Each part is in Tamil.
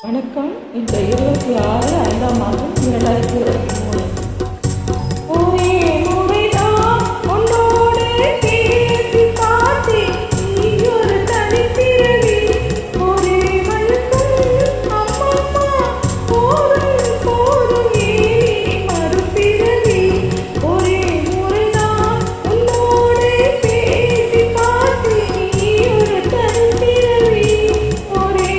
வணக்கம். இந்த 26/5/2023 ஒரே முறைதான் உன்னோடு பேசி பார்த்தேன். நீ ஒரு தனிப்பிறவி. ஒரே மயக்கம் அம்மம்மா போதும் போதும் ஏனி மறுபிறவி. ஒரே முறைதான் உன்னோடு பேசி பார்த்தேன். நீ ஒரு தனிப்பிறவி. ஒரே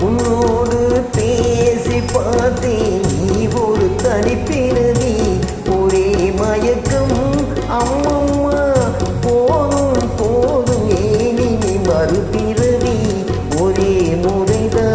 உன்னோடு பேசி பார்த்தேன். நீ ஒரு தனிப்பிறவி. ஒரே மயக்கம் அம்மம்மா போதும் போதும் ஏனி மறுபிறவி. ஒரே முறைதான்.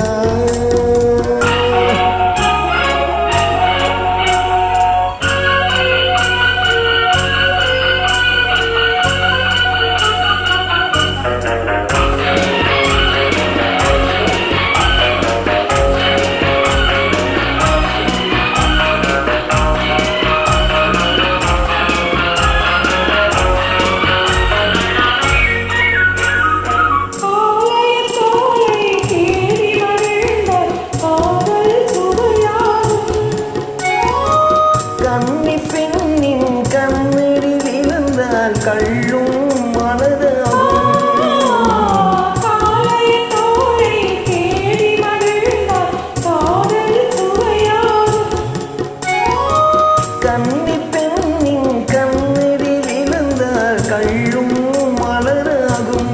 கள்ளும் மனதாகும். கன்னி பெண்ணின் கண்ணறி விழுந்தால் கள்ளும் மலராகும்.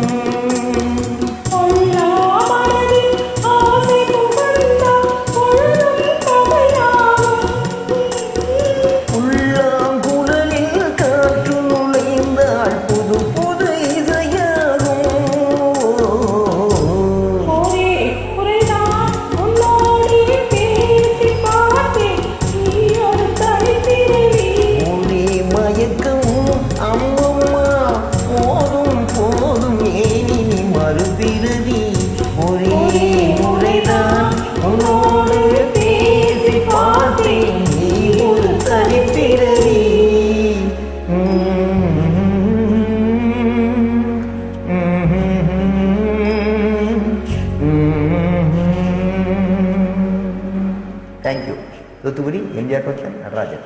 தேங்க்யூ. தூத்துக்குடி எம்ஜிஆர் பக்கம் நடராஜன்.